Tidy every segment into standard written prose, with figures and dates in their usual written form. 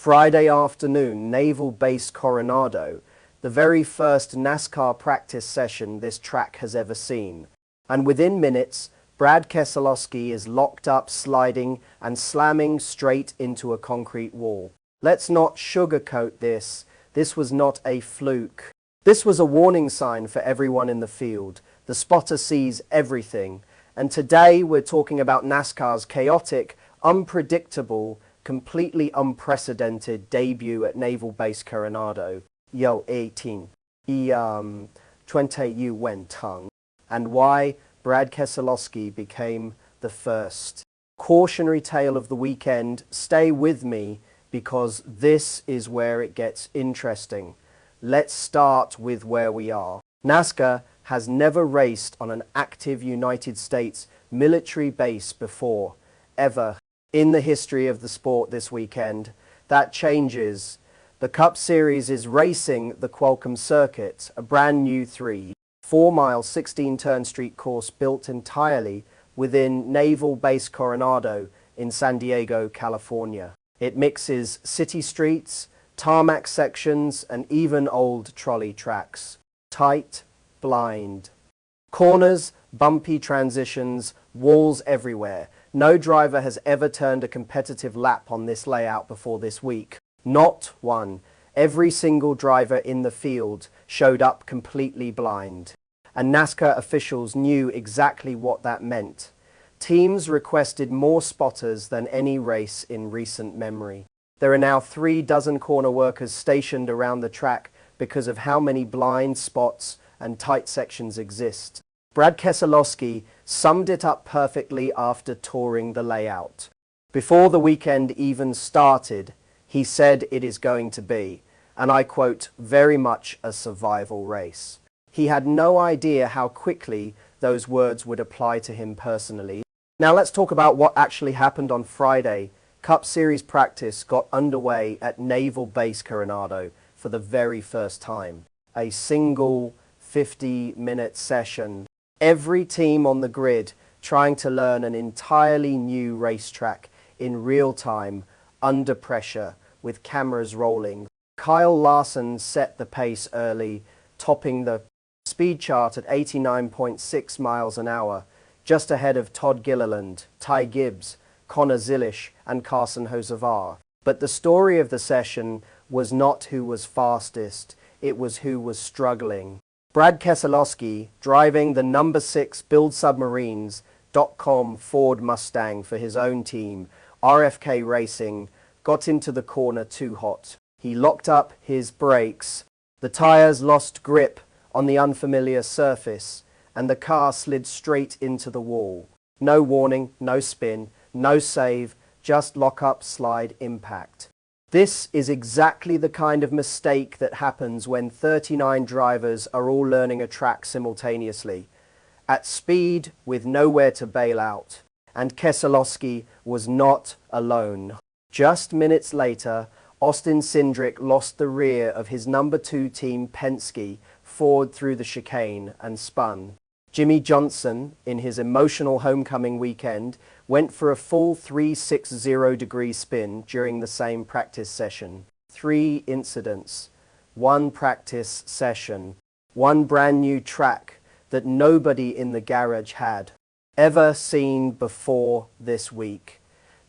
Friday afternoon, Naval Base Coronado, the very first NASCAR practice session this track has ever seen. And within minutes, Brad Keselowski is locked up, sliding and slamming straight into a concrete wall. Let's not sugarcoat this. This was not a fluke. This was a warning sign for everyone in the field. The spotter sees everything. And today we're talking about NASCAR's chaotic, unpredictable, completely unprecedented debut at Naval Base Coronado. 18. 20 wentang. And why Brad Keselowski became the first. Cautionary tale of the weekend. Stay with me because this is where it gets interesting. Let's start with where we are. NASCAR has never raced on an active United States military base before, ever. In the history of the sport this weekend, that changes. The Cup Series is racing the Qualcomm Circuit, a brand new 4-mile 16-turn street course built entirely within Naval Base Coronado in San Diego, California. It mixes city streets, tarmac sections, and even old trolley tracks. Tight, blind. Corners, bumpy transitions, walls everywhere. No driver has ever turned a competitive lap on this layout before this week. Not one. Every single driver in the field showed up completely blind. And NASCAR officials knew exactly what that meant. Teams requested more spotters than any race in recent memory. There are now 36 corner workers stationed around the track because of how many blind spots and tight sections exist. Brad Keselowski summed it up perfectly after touring the layout. Before the weekend even started, he said it is going to be, and I quote, very much a survival race. He had no idea how quickly those words would apply to him personally. Now let's talk about what actually happened on Friday. Cup Series practice got underway at Naval Base Coronado for the very first time. A single 50-minute session. Every team on the grid trying to learn an entirely new racetrack in real time, under pressure, with cameras rolling. Kyle Larson set the pace early, topping the speed chart at 89.6 miles an hour, just ahead of Todd Gilliland, Ty Gibbs, Connor Zilisch, and Carson Hocevar. But the story of the session was not who was fastest, it was who was struggling. Brad Keselowski, driving the number 6 Build Submarines.com Ford Mustang for his own team, RFK Racing, got into the corner too hot. He locked up his brakes. The tires lost grip on the unfamiliar surface, and the car slid straight into the wall. No warning, no spin, no save, just lock-up slide impact. This is exactly the kind of mistake that happens when 39 drivers are all learning a track simultaneously, at speed with nowhere to bail out. And Keselowski was not alone. Just minutes later, Austin Cindric lost the rear of his number 2 team Penske forward through the chicane and spun. Jimmie Johnson, in his emotional homecoming weekend, went for a full 360-degree spin during the same practice session. 3 incidents, 1 practice session, 1 brand new track that nobody in the garage had ever seen before this week.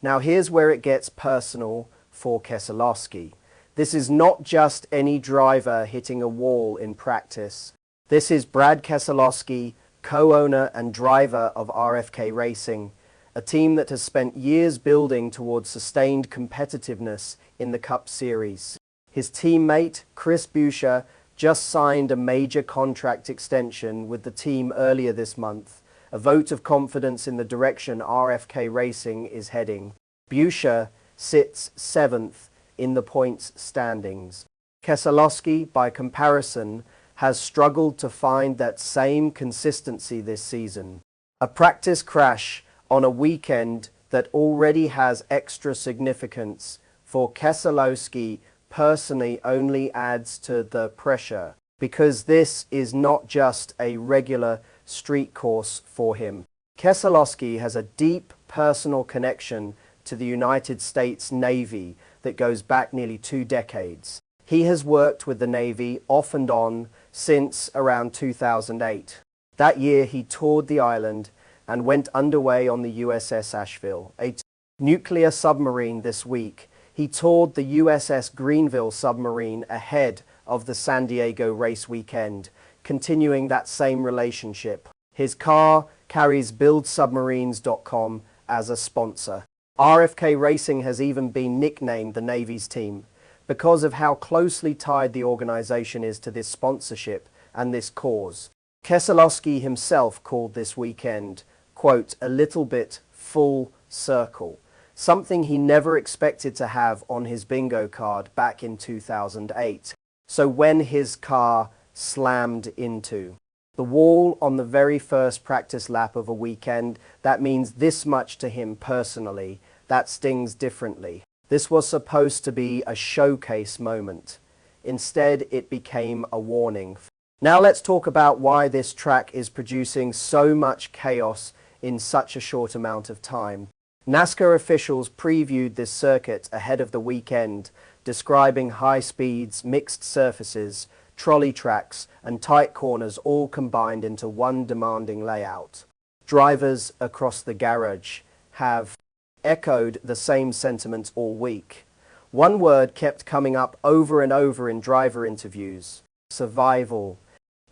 Now here's where it gets personal for Keselowski. This is not just any driver hitting a wall in practice. This is Brad Keselowski, co-owner and driver of RFK Racing, a team that has spent years building towards sustained competitiveness in the Cup Series. His teammate, Chris Buescher, just signed a major contract extension with the team earlier this month, a vote of confidence in the direction RFK Racing is heading. Buescher sits 7th in the points standings. Keselowski, by comparison, has struggled to find that same consistency this season. A practice crash on a weekend that already has extra significance for Keselowski personally only adds to the pressure, because this is not just a regular street course for him. Keselowski has a deep personal connection to the United States Navy, that goes back nearly 2 decades. He has worked with the Navy off and on since around 2008. That year he toured the island and went underway on the USS Asheville, a nuclear submarine. This week he toured the USS Greenville submarine ahead of the San Diego race weekend, continuing that same relationship. His car carries BuildSubmarines.com as a sponsor. RFK Racing has even been nicknamed the Navy's team because of how closely tied the organization is to this sponsorship and this cause. Keselowski himself called this weekend, quote, a little bit full circle, something he never expected to have on his bingo card back in 2008. So when his car slammed into the wall on the very first practice lap of a weekend, that means this much to him personally. That stings differently. This was supposed to be a showcase moment. Instead, it became a warning. Now let's talk about why this track is producing so much chaos in such a short amount of time. NASCAR officials previewed this circuit ahead of the weekend, describing high speeds, mixed surfaces, trolley tracks, and tight corners all combined into one demanding layout. Drivers across the garage have echoed the same sentiments all week. One word kept coming up over and over in driver interviews: survival.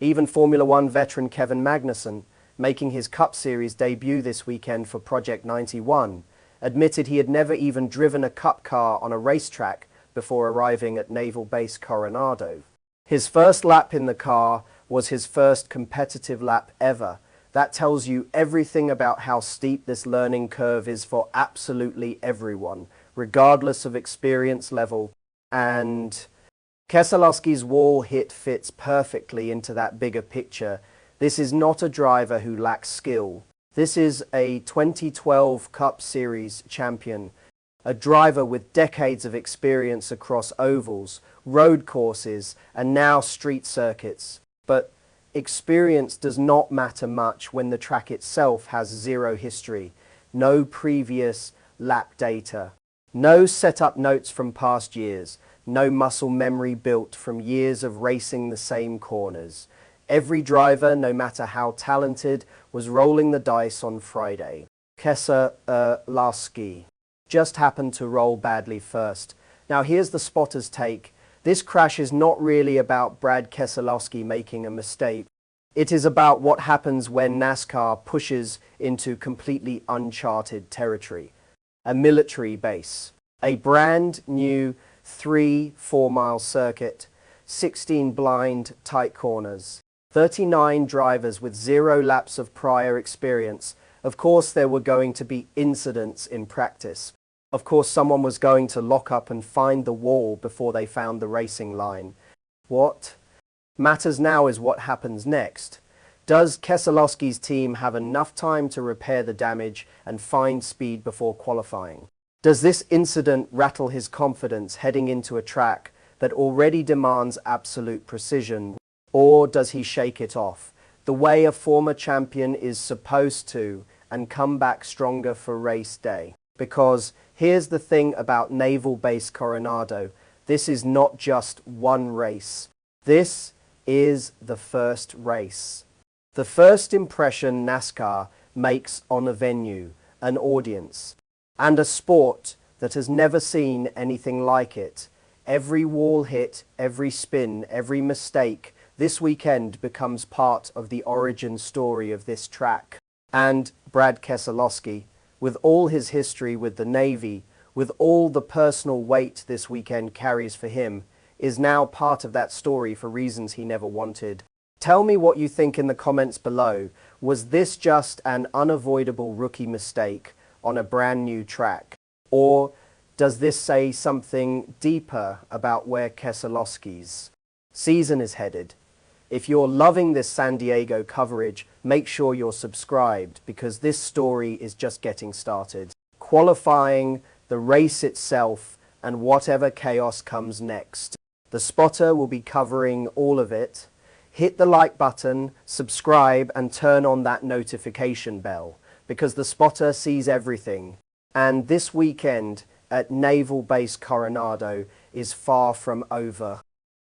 Even Formula One veteran Kevin Magnussen, making his Cup Series debut this weekend for Project 91, admitted he had never even driven a Cup car on a racetrack before arriving at Naval Base Coronado. His first lap in the car was his first competitive lap ever. That tells you everything about how steep this learning curve is for absolutely everyone, regardless of experience level. And Keselowski's wall hit fits perfectly into that bigger picture. This is not a driver who lacks skill. This is a 2012 Cup Series champion, a driver with decades of experience across ovals, road courses, and now street circuits. But experience does not matter much when the track itself has zero history, no previous lap data, no setup notes from past years, no muscle memory built from years of racing the same corners. Every driver, no matter how talented, was rolling the dice on Friday. Keselowski just happened to roll badly first. Now here's the spotter's take. This crash is not really about Brad Keselowski making a mistake. It is about what happens when NASCAR pushes into completely uncharted territory. A military base, a brand new 3-4 mile circuit, 16 blind tight corners, 39 drivers with 0 laps of prior experience. Of course there were going to be incidents in practice. Of course someone was going to lock up and find the wall before they found the racing line. What matters now is what happens next. Does Keselowski's team have enough time to repair the damage and find speed before qualifying? Does this incident rattle his confidence heading into a track that already demands absolute precision? Or does he shake it off, the way a former champion is supposed to, and come back stronger for race day? Because here's the thing about Naval Base Coronado. This is not just one race. This is the first race. The first impression NASCAR makes on a venue, an audience, and a sport that has never seen anything like it. Every wall hit, every spin, every mistake this weekend becomes part of the origin story of this track. And Brad Keselowski, with all his history with the Navy, with all the personal weight this weekend carries for him, is now part of that story for reasons he never wanted. Tell me what you think in the comments below. Was this just an unavoidable rookie mistake on a brand new track? Or does this say something deeper about where Keselowski's season is headed? If you're loving this San Diego coverage, make sure you're subscribed, because this story is just getting started. Qualifying, the race itself, and whatever chaos comes next. The spotter will be covering all of it. Hit the like button, subscribe, and turn on that notification bell, because the spotter sees everything. And this weekend, at Naval Base Coronado is far from over.